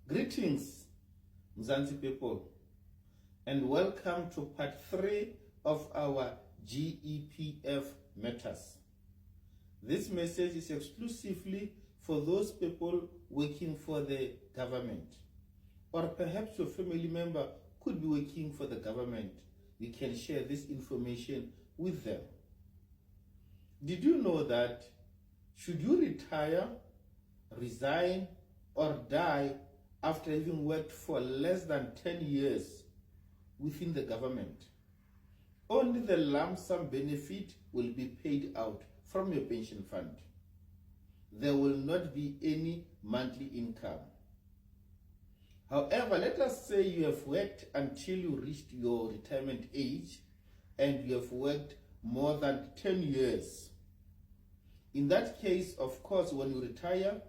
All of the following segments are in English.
Greetings, Mzansi people, and welcome to part 3 of our GEPF matters. This message is exclusively for those people working for the government, or perhaps your family member could be working for the government. You can share this information with them. Did you know that should you retire, resign, or die after having worked for less than 10 years within the government, only the lump sum benefit will be paid out from your pension fund. There will not be any monthly income. However, let us say you have worked until you reached your retirement age and you have worked more than 10 years. In that case, of course, when you retire,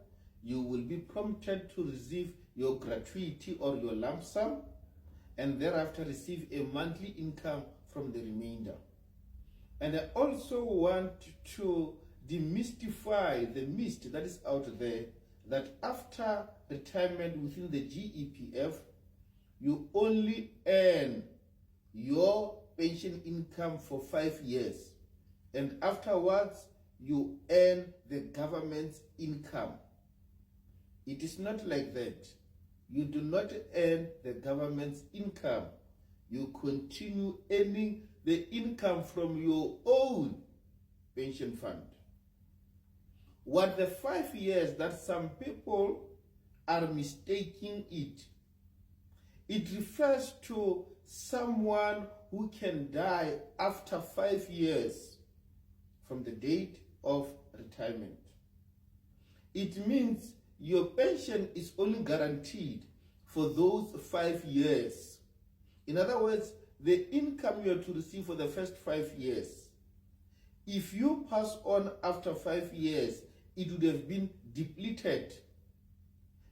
you will be prompted to receive your gratuity or your lump sum, and thereafter receive a monthly income from the remainder. And I also want to demystify the mist that is out there, that after retirement within the GEPF, you only earn your pension income for 5 years, and afterwards you earn the government's income. It is not like that. You do not earn the government's income. You continue earning the income from your own pension fund. What the 5 years that some people are mistaking it refers to someone who can die after 5 years from the date of retirement. It means your pension is only guaranteed for those 5 years. In other words, the income you are to receive for the first 5 years. If you pass on after 5 years, it would have been depleted,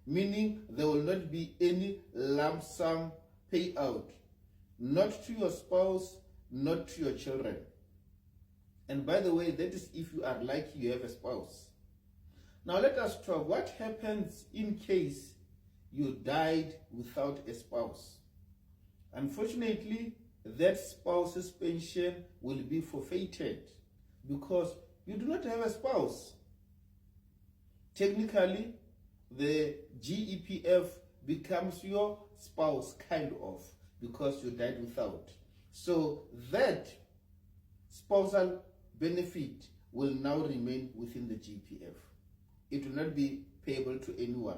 meaning there will not be any lump sum payout, not to your spouse, not to your children. And by the way, that is if you are lucky you have a spouse. Now let us talk what happens in case you died without a spouse. Unfortunately, that spouse's pension will be forfeited because you do not have a spouse. Technically, the GEPF becomes your spouse, kind of, because you died without. So that spousal benefit will now remain within the GEPF. It will not be payable to anyone.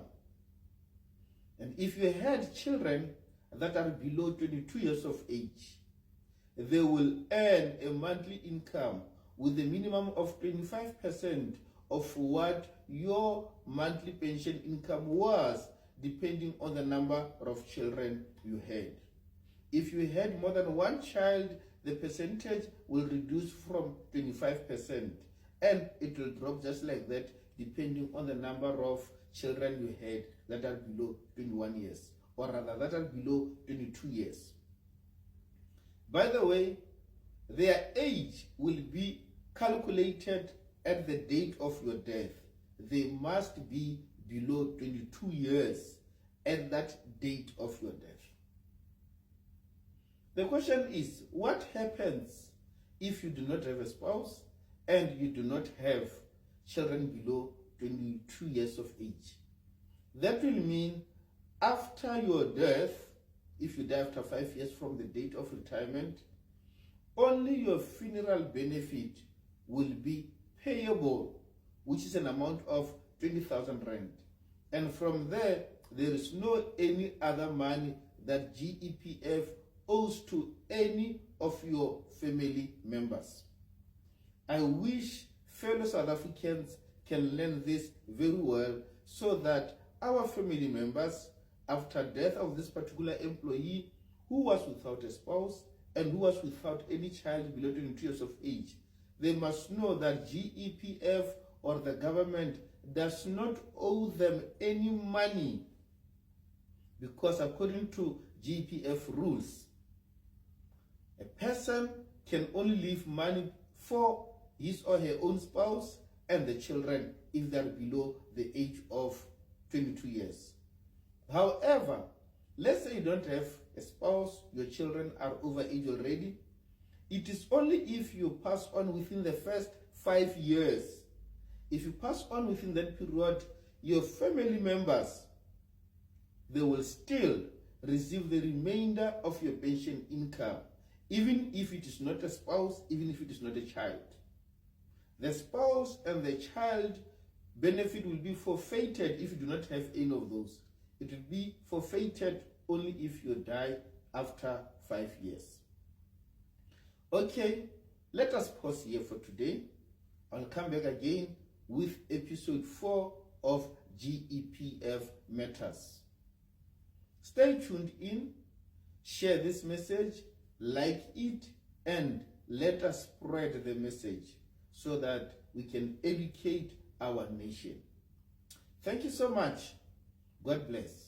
And if you had children that are below 22 years of age, they will earn a monthly income with a minimum of 25% of what your monthly pension income was, depending on the number of children you had. If you had more than one child, the percentage will reduce from 25%, and it will drop just like that, depending on the number of children you had that are below 21 years, or rather that are below 22 years. By the way, their age will be calculated at the date of your death. They must be below 22 years at that date of your death. The question is, what happens if you do not have a spouse and you do not have children below 22 years of age? That will mean after your death, if you die after 5 years from the date of retirement, only your funeral benefit will be payable, which is an amount of 20,000 rand. And from there is no any other money that GEPF owes to any of your family members. I wish fellow South Africans can learn this very well, so that our family members, after death of this particular employee who was without a spouse and who was without any child below 22 years of age, they must know that GEPF or the government does not owe them any money, because according to GEPF rules, a person can only leave money for his or her own spouse and the children if they are below the age of 22 years. However, let's say you don't have a spouse, your children are over age already. It is only if you pass on within the first 5 years. If you pass on within that period, your family members, they will still receive the remainder of your pension income, even if it is not a spouse, even if it is not a child. The spouse and the child benefit will be forfeited if you do not have any of those. It will be forfeited only if you die after 5 years. Okay, let us pause here for today. I'll come back again with episode 4 of GEPF Matters. Stay tuned in, share this message, like it, and let us spread the message so that we can educate our nation. Thank you so much. God bless.